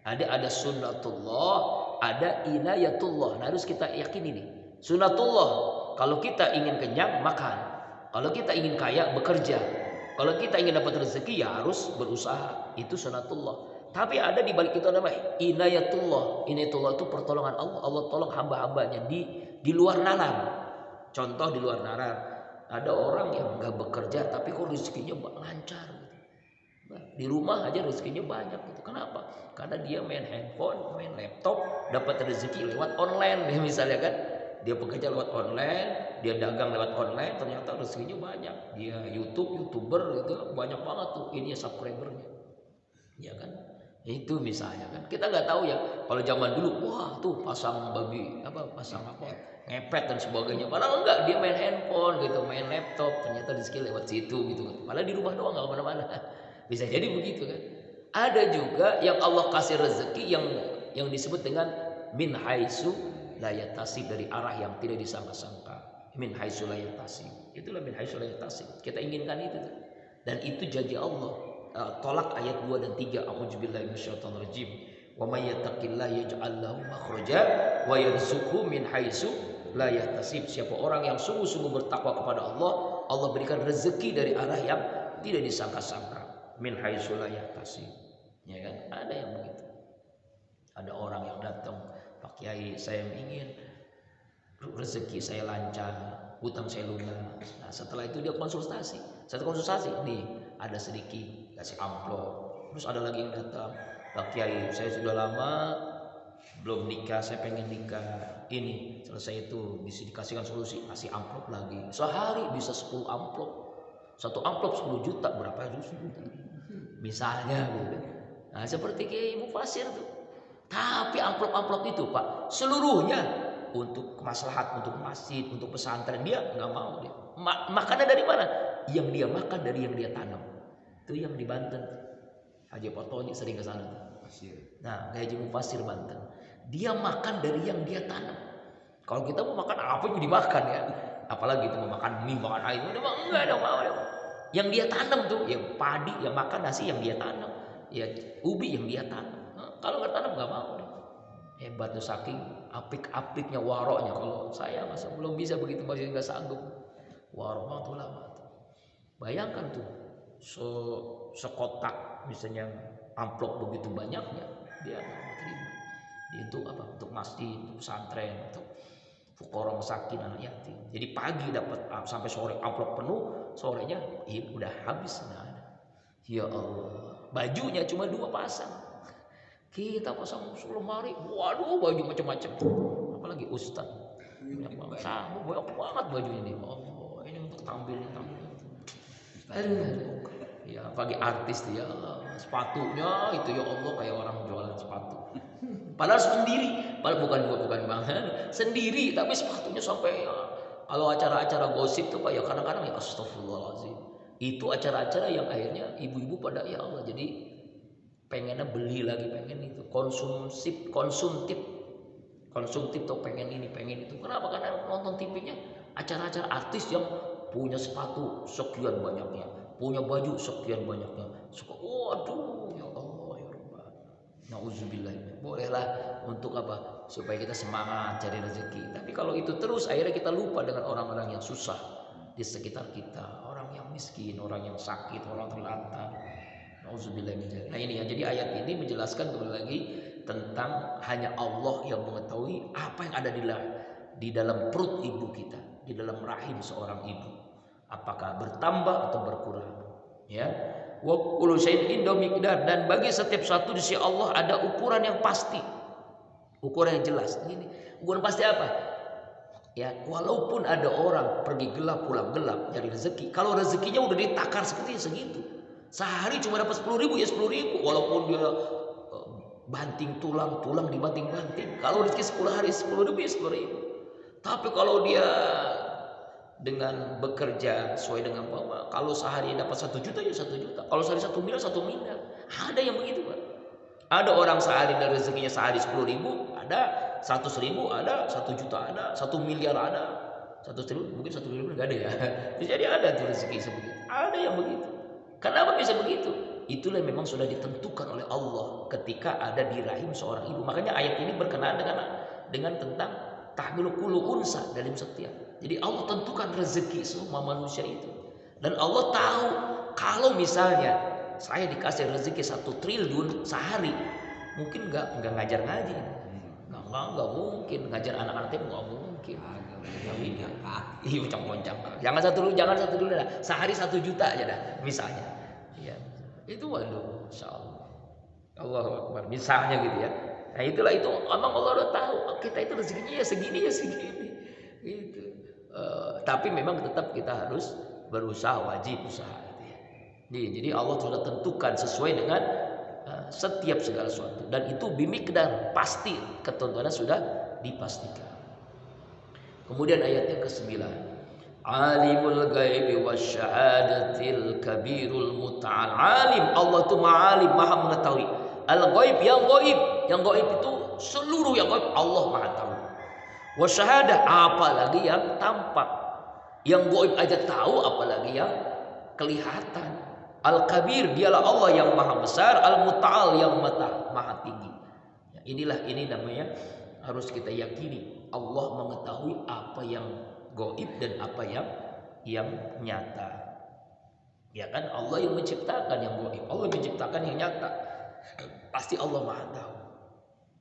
S1: Ada sunnatullah, ada inayatullah. Nah, harus kita yakini nih. Sunnatullah, kalau kita ingin kenyang makan, kalau kita ingin kaya bekerja, kalau kita ingin dapat rezeki ya harus berusaha. Itu sunnatullah. Tapi ada di balik itu namanya inayatullah. Inayatullah itu pertolongan Allah. Allah tolong hamba-hambanya di luar nalar. Contoh di luar nalar, ada orang yang nggak bekerja tapi kok rezekinya lancar. Di rumah aja rezekinya banyak gitu. Kenapa? Karena dia main handphone, main laptop, dapat rezeki lewat online ya, misalnya kan. Dia bekerja lewat online, dia dagang lewat online, ternyata rezekinya banyak. Dia YouTuber gitu, banyak banget tuh ini subscribernya. Ya kan? Itu misalnya kan. Kita nggak tahu ya. Kalau zaman dulu, wah tuh pasang ngepet dan sebagainya. Padahal enggak, dia main handphone gitu, main laptop, ternyata rezeki lewat situ gitu kan. Padahal di rumah doang, nggak kemana-mana. Bisa jadi begitu kan. Ada juga yang Allah kasih rezeki yang disebut dengan min haitsu la yatasib, dari arah yang tidak disangka-sangka. Min haitsu la yatasib. Itulah min haitsu la yatasib. Kita inginkan itu. Dan itu janji Allah. Tolak ayat 2 dan 3. A'udzubillahi minasyaitonir rajim. Wa may yattaqillaha yaj'al lahu makhraja wa yarzuqhu min haitsu la yatasib. Siapa orang yang sungguh-sungguh bertakwa kepada Allah, Allah berikan rezeki dari arah yang tidak disangka-sangka. Min haitsu la yahtasib. Ya kan? Ada yang begitu. Ada orang yang datang, Pak Kiai, saya ingin rezeki saya lancar, hutang saya lunas. Nah, setelah itu dia konsultasi. Nih, ada sedikit kasih amplop. Terus ada lagi yang datang, Pak Kiai, saya sudah lama belum nikah, saya pengen nikah. Ini selesai itu bisa dikasihkan solusi, kasih amplop lagi. Sehari bisa 10 amplop. 1 amplop 10 juta, berapa juta? Misalnya gitu. Nah, seperti Kiai Mufasir tuh. Tapi amplop-amplop itu, Pak, seluruhnya untuk kemaslahat, untuk masjid, untuk pesantren, dia nggak mau dia. Makannya dari mana? Yang dia makan dari yang dia tanam. Itu yang di Banten. Haji Potoni sering ke sana. Nah, Haji Mufasir Banten. Dia makan dari yang dia tanam. Kalau kita mau makan apa yang dimakan ya, apalagi itu mau makan mie, makan air, udah mah enggak ada mau. Yang dia tanam tuh, ya padi, yang makan nasi yang dia tanam, ya ubi yang dia tanam. Nah, kalau nggak tanam nggak mau. Hebat tuh saking apik-apiknya waroknya. Kalau saya masa belum bisa begitu, masih nggak sanggup. Warok tuh lama tuh. Bayangkan tuh, sekotak misalnya amplop begitu banyaknya, dia nggak mau terima. Dia untuk apa? Untuk masjid, untuk pesantren, untuk fuqara masakin, anak yatim. Jadi pagi dapat sampai sore amplop penuh, sorenya udah habis, nggak ada. Ya Allah, bajunya cuma 2 pasang. Kita pasang lemari, waduh baju macam-macam. Apalagi ustaz, banyak banget baju ini. Oh, ini untuk tampil. Aduh, ya bagi artis ya Allah, sepatunya itu ya Allah kayak orang jualan sepatu. Padahal sendiri, padahal bukan banget sendiri, tapi sepatunya sampai ya, kalau acara-acara gosip tuh Pak ya kadang-kadang ya astagfirullahaladzim. Itu acara-acara yang akhirnya ibu-ibu pada ya Allah jadi pengennya beli lagi, pengen itu konsumtif tuh pengen ini pengen itu. Kenapa? Karena nonton TV-nya acara-acara artis yang punya sepatu sekian banyaknya, punya baju sekian banyaknya. Waduh, ya Allah ya Rabbah. Nauzubillah. Bolehlah untuk apa? Supaya kita semangat cari rezeki. Tapi kalau itu terus akhirnya kita lupa dengan orang-orang yang susah di sekitar kita, orang yang miskin, orang yang sakit, orang terlantar. Nauzubillah. Nah ini ya, jadi ayat ini menjelaskan kembali lagi tentang hanya Allah yang mengetahui apa yang ada di dalam perut ibu kita, di dalam rahim seorang ibu, apakah bertambah atau berkurang. Ya, wa kullu syai'in inda miqdar, dan bagi setiap satu di sisi Allah ada ukuran yang pasti, ukuran yang jelas. Ini ukuran pasti apa? Ya, walaupun ada orang pergi gelap pulang gelap cari rezeki, kalau rezekinya udah ditakar segitu, sehari cuma dapat 10.000 ya 10.000, walaupun dia banting tulang dibanting-banting. Kalau rezeki 10 hari 10.000 ya 10.000. Tapi kalau dia dengan bekerja sesuai dengan bahwa kalau sehari dapat 1 juta ya 1 juta, kalau sehari 1 miliar 1 miliar. Ada yang begitu Pak. Ada orang sehari dari rezekinya sehari 10.000, ada 100.000, ada 1 juta, ada 1 miliar, ada 100.000, mungkin 1 miliar nggak ada ya. Jadi ada tuh rezeki sebegitu. Ada yang begitu. Kenapa bisa begitu? Itulah memang sudah ditentukan oleh Allah ketika ada di rahim seorang ibu. Makanya ayat ini berkenaan dengan tentang tahmilu kullu unsa dalam setiap. Jadi Allah tentukan rezeki semua manusia itu. Dan Allah tahu kalau misalnya saya dikasih rezeki 1 triliun sehari, mungkin nggak ngajar ngaji. Nggak mungkin ngajar anak-anak itu nggak mungkin. Iya boncang-boncang. Jangan satu dulu dah. Sehari 1 juta aja dah misalnya. Ya. Itu waduh, insyaallah. Allahu Akbar. Misalnya gitu ya. Nah itulah itu memang Allah udah tahu kita itu rezekinya ya segini. Gitu. Tapi memang tetap kita harus berusaha, wajib usaha gitu ya. Jadi Allah sudah tentukan sesuai dengan setiap segala sesuatu, dan itu bimikdar, pasti ketentuannya sudah dipastikan. Kemudian ayat yang ke-9, alimul ghaibi wasyahadatil kabirul muta'al. Alim, Allah itu ma'alim, maha mengetahui. Al ghaib, yang gaib itu seluruh yang gaib Allah maha tahu. Wasyahadah, apalagi yang tampak. Yang gaib aja tahu, apalagi yang kelihatan. Al-Kabir, dialah Allah yang maha besar. Al-Muta'al, yang maha tinggi. Ya, ini namanya harus kita yakini. Allah mengetahui apa yang gaib dan apa yang nyata. Ya kan, Allah yang menciptakan yang gaib, Allah menciptakan yang nyata. Pasti Allah maha tahu.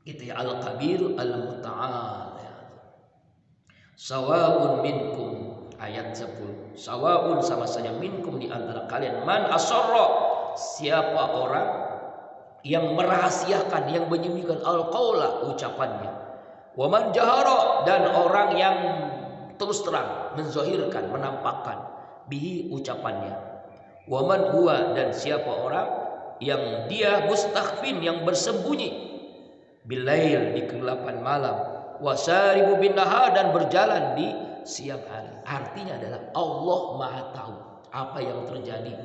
S1: Gitu ya, Al-Kabir, Al-Muta'al. Ya. Sawa'un minkum, ayat 10. Sawa'un, sama saja, minkum, di antara kalian, man asarra, siapa orang yang merahasiakan, yang menyembunyikan al-qaula, ucapannya, wa man jahara, dan orang yang terus terang menzahirkan, menampakkan, bihi, ucapannya, wa man huwa, dan siapa orang yang dia mustakhfin, yang bersembunyi, bilail, di kegelapan malam, wasaribu bin nahar, dan berjalan di siang hari. Artinya adalah Allah maha tahu apa yang terjadi.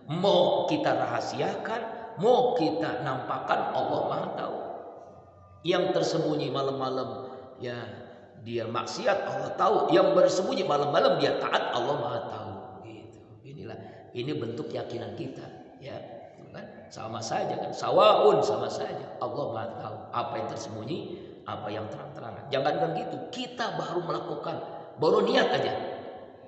S1: Mau kita rahasiakan, mau kita nampakkan, Allah maha tahu. Yang tersembunyi malam-malam ya dia maksiat Allah tahu, yang bersembunyi malam-malam dia taat Allah Maha tahu. Gitu. Ini bentuk keyakinan kita, ya. Kan? Sama saja kan, sawaun, sama saja. Allah Maha tahu apa yang tersembunyi, apa yang terang-terangan. Jangankan gitu, kita baru melakukan, baru niat aja.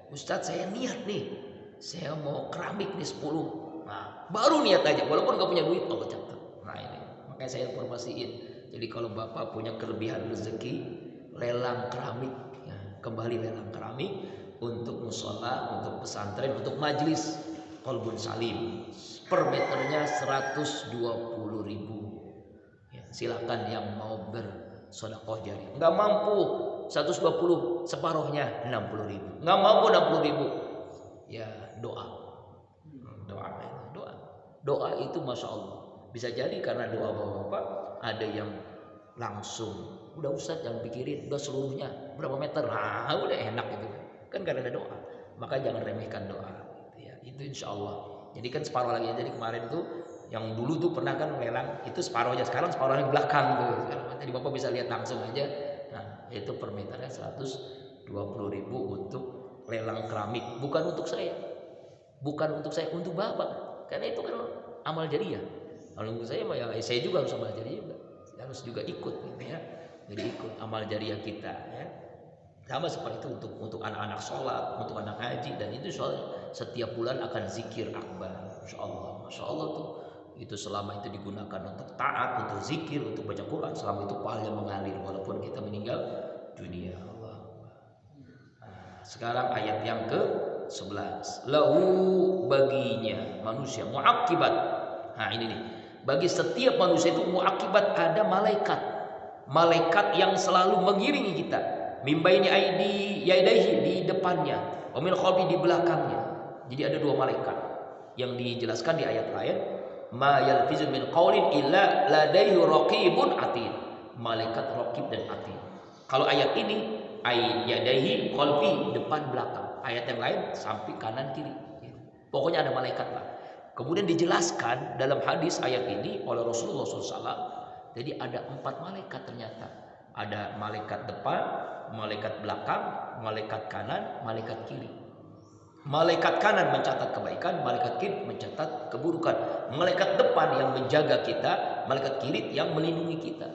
S1: Ustadz saya niat nih, saya mau keramik nih 10. Nah, baru niat aja, walaupun gak punya duit, Allah catat. Nah ini, makanya saya informasiin. Jadi kalau Bapak punya kelebihan rezeki, lelang keramik, ya, kembali lelang keramik untuk musola, untuk pesantren, untuk majelis Qalbun Salim. Per meternya 120.000. Ya, silakan yang mau bersedekah jariah. Nggak mampu 120, separuhnya 60.000. Nggak mampu 60.000, ya doa. Doa itu masya Allah. Bisa jadi karena doa bapak ada yang langsung, udah Ustadz jangan pikirin, udah seluruhnya berapa meter, nah udah enak gitu kan karena ada doa. Maka jangan remehkan doa, gitu ya. Itu insya Allah. Jadi kan separuh lagi. Jadi kemarin tuh yang dulu tuh pernah kan lelang itu separuhnya, sekarang separuhnya belakang tuh. Jadi bapak bisa lihat langsung aja. Nah itu per meternya 120.000 untuk lelang keramik, bukan untuk saya, untuk bapak, karena itu kan amal jariah. Kalau untuk saya ya saya juga harus amal jariah juga. Harus juga ikut gitu ya. Jadi ikut amal jariah kita ya. Sama seperti itu untuk anak-anak sholat, untuk anak haji, dan itu setiap bulan akan zikir akbar. Masya Allah tuh itu selama itu digunakan untuk taat, untuk zikir, untuk baca Quran, selama itu pahalanya mengalir walaupun kita meninggal dunia. Allah. Nah, sekarang ayat yang ke-11. Lahu baginya manusia muaqibat. Nah ini nih. Bagi setiap manusia itu muakibat ada malaikat yang selalu mengiringi kita. Mimbaini aidi yadaihi di depannya, wa min khalfi di belakangnya. Jadi ada 2 malaikat yang dijelaskan di ayat lain. Ma yalfizu min qaulin illa ladaihi raqibun atid. Malaikat raqib dan atid. Kalau ayat ini ay yadaihi khalfi depan belakang. Ayat yang lain samping kanan kiri. Pokoknya ada malaikat lah. Kemudian dijelaskan dalam hadis ayat ini oleh Rasulullah SAW. Jadi ada 4 malaikat ternyata. Ada malaikat depan, malaikat belakang, malaikat kanan, malaikat kiri. Malaikat kanan mencatat kebaikan, malaikat kiri mencatat keburukan. Malaikat depan yang menjaga kita, malaikat kiri yang melindungi kita.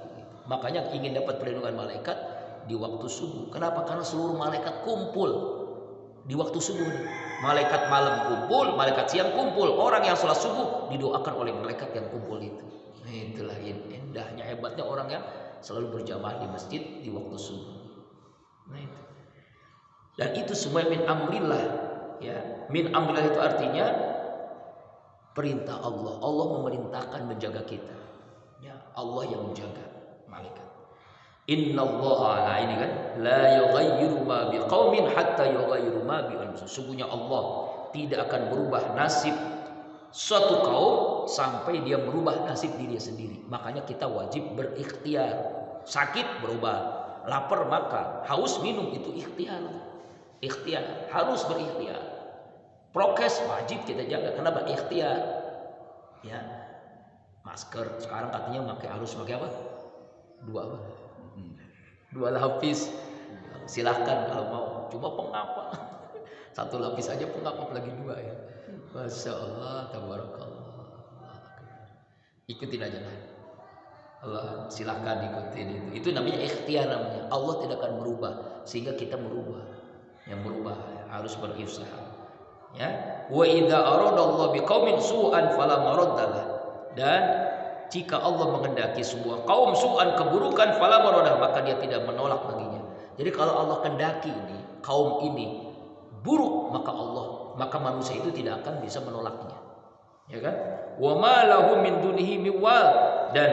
S1: Makanya ingin dapat perlindungan malaikat di waktu subuh. Kenapa? Karena seluruh malaikat kumpul di waktu subuh. Malaikat malam kumpul, malaikat siang kumpul. Orang yang sholat subuh didoakan oleh malaikat yang kumpul itu. Itulah indahnya, hebatnya orang yang selalu berjamaah di masjid di waktu subuh. Nah itu. Dan itu semua min amrillah, ya. Min amrillah itu artinya perintah Allah. Allah memerintahkan menjaga kita. Ya, Allah yang menjaga malaikat. Innallaha, nah ini kan, la yughayyiru ma biqaumin hatta yughayyiru ma bi anfusihim. Sesungguhnya Allah tidak akan berubah nasib suatu kaum sampai dia merubah nasib dirinya sendiri. Makanya kita wajib berikhtiar. Sakit berubah, lapar makan, haus minum, itu ikhtiar. Ikhtiar, harus berikhtiar. Prokes wajib kita jaga. Kenapa? Ikhtiar. Ya. Masker sekarang katanya harus pakai apa? 2 lapis. Silahkan kalau mau. Cuma pengap. 1 lapis aja pengap, apalagi 2 ya. Masya Allah, tabarakallah. Ikutin aja lah. Allah silahkan ikutin itu. Itu namanya ikhtiar namanya. Allah tidak akan merubah sehingga kita merubah. Yang merubah harus berusaha. Ya. Wa idza aradallahu biqaumin su'an fala maraddalah. Dan jika Allah mengendaki sebuah kaum su'an keburukan fala maraddah, maka dia tidak menolak baginya. Jadi kalau Allah kendaki ini kaum ini buruk, maka manusia itu tidak akan bisa menolaknya. Ya kan? Wa ma lahum min dunihi miwal, dan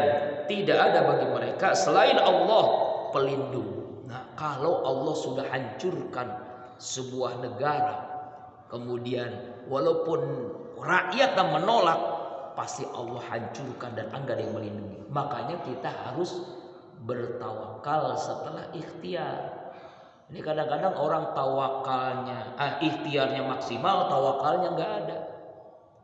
S1: tidak ada bagi mereka selain Allah pelindung. Nah, kalau Allah sudah hancurkan sebuah negara, kemudian walaupun rakyat menolak, pasti Allah hancurkan dan enggak ada yang melindungi. Makanya kita harus bertawakal setelah ikhtiar. Ini kadang-kadang orang tawakalnya, ikhtiarnya maksimal, tawakalnya enggak ada.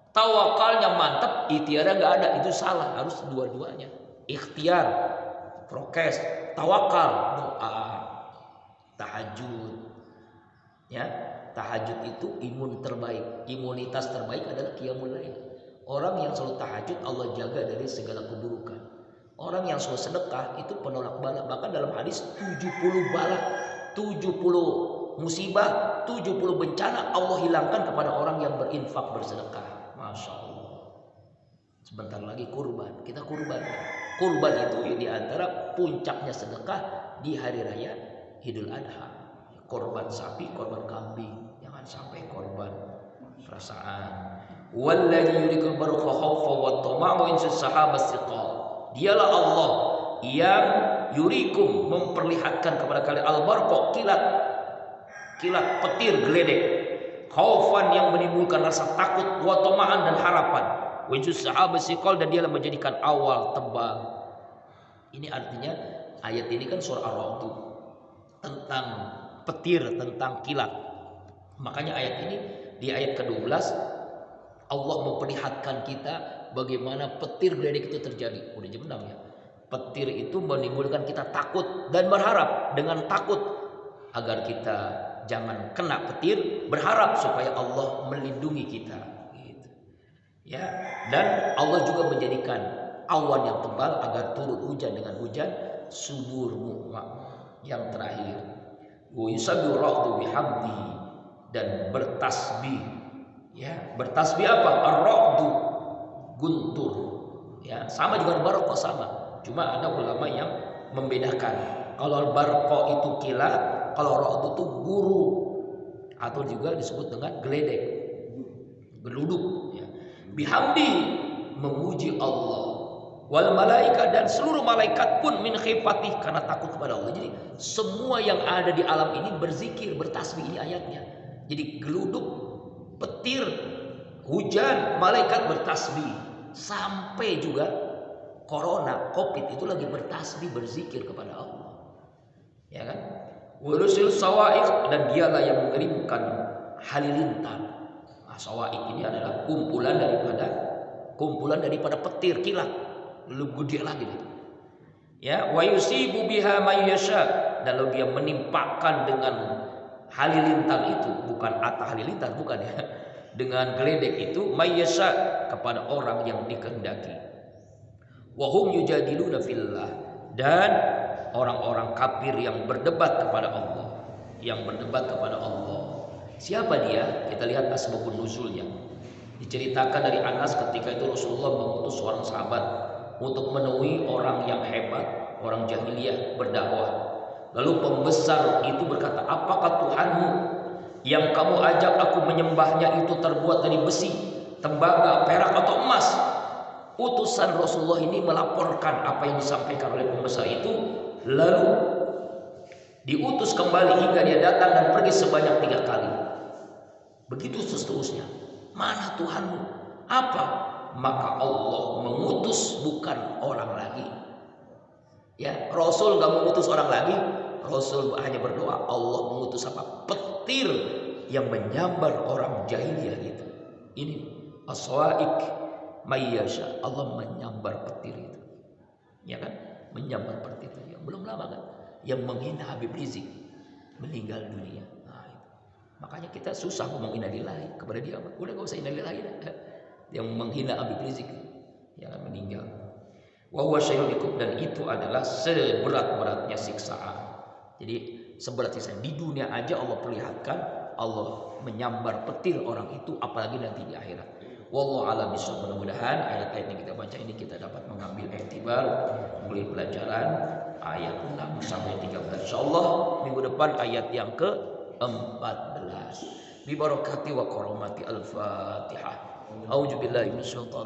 S1: Tawakalnya mantap, ikhtiarnya enggak ada, itu salah. Harus dua-duanya. Ikhtiar, prokes, tawakal, doa. tahajud. Ya, tahajud itu imunitas terbaik adalah qiyamul lail. Orang yang selalu tahajud Allah jaga dari segala keburukan. Orang yang selalu sedekah itu penolak bala. Bahkan dalam hadis 70 bala, 70 musibah, 70 bencana Allah hilangkan kepada orang yang berinfak bersedekah. Masya Allah. Sebentar lagi kurban. Kita kurban. Kurban itu di antara puncaknya sedekah di hari raya Idul Adha. Korban sapi, korban kambing. Jangan sampai korban perasaan. Walladzi yurikul barakah khawfa wa tama'u insus sahabas siqal. Dialah Allah yang yurikum memperlihatkan kepada kalian al-barakah, kilat petir geledek, khaufan yang menimbulkan rasa takut, wa tama'an dan harapan, wa insus sahabas siqal, dan dialah menjadikan awal tebal. Ini artinya ayat ini kan surah Ar-Ra'd tentang petir, tentang kilat. Makanya ayat ini di ayat ke-12 Allah memperlihatkan kita bagaimana petir geledek itu terjadi. Udah jam 6 ya. Petir itu menimbulkan kita takut dan berharap. Dengan takut agar kita jangan kena petir, berharap supaya Allah melindungi kita. Gitu. Ya. Dan Allah juga menjadikan awan yang tebal agar turun hujan dengan hujan subur mu'ma. Yang terakhir, wa yusabbihu ra'du bihamdi, dan bertasbih. Ya, bertasbih apa? Ar-ra'du, guntur. Ya, sama dengan barakah sama. Cuma ada ulama yang membedakan. Kalau barakah itu kilat, kalau ra'du itu guru, atau juga disebut dengan geledek, geluduk. Ya. Bihamdi, memuji Allah. Wal malaika, dan seluruh malaikat pun min khifatih, karena takut kepada Allah. Jadi semua yang ada di alam ini berzikir, bertasbih. Ini ayatnya. Jadi geluduk, petir, hujan, malaikat bertasbih. Sampai juga corona, covid itu lagi bertasbih, berzikir kepada Allah. Ya kan? Warusil sawa'iq, dan dialah yang mengirimkan halilintar. Nah, sawa'iq ini adalah kumpulan daripada petir, kilat. Lebih gede lagi. Ya, wa yusibu biha may yasha, dan lalu dia menimpakan dengan halilintar itu, bukan atta halilintar, bukan ya, dengan geledek itu, may yasha, kepada orang yang dikehendaki. Wa hum yujadiluna fillah, dan orang-orang kafir yang berdebat kepada Allah, Siapa dia? Kita lihat asbabun nuzulnya. Diceritakan dari Anas ketika itu Rasulullah mengutus seorang sahabat untuk menemui orang yang hebat, orang jahiliyah berdakwah. Lalu pembesar itu berkata, apakah Tuhanmu yang kamu ajak aku menyembahnya itu terbuat dari besi, tembaga, perak atau emas? Utusan Rasulullah ini melaporkan apa yang disampaikan oleh pembesar itu, lalu diutus kembali hingga dia datang dan pergi sebanyak 3 kali. Begitu seterusnya. Mana Tuhanmu? Apa? Maka Allah mengutus bukan orang lagi. Ya, Rasul gak mengutus orang lagi. Rasul hanya berdoa. Allah mengutus apa? Petir yang menyambar orang jahiliyah itu. Ini as-sawa'iq mayyasha. Allah menyambar petir itu. Ya kan? Menyambar petir itu. Belum lama kan? Yang menghina Habib Rizik meninggal dunia. Nah, itu. Makanya kita susah ngomong innalillahi kepada dia. Udah gak usah innalillahi dah. Yang menghina Habib Rizik yang meninggal. Wa huwa syai'un, dan itu adalah seberat-beratnya siksaan. Jadi seberat siksaan di dunia aja Allah perlihatkan, Allah menyambar petir orang itu, apalagi nanti di akhirat. Wallahu a'lam bishawab. Mudah-mudahan ayat-ayat yang kita baca ini kita dapat mengambil iktibar, mulai pelajaran ayat 6 sampai 13. Insyaallah minggu depan ayat yang ke-14. Bi barakati wa karamati al-Fatihah. A'udzu billahi minasyaitonir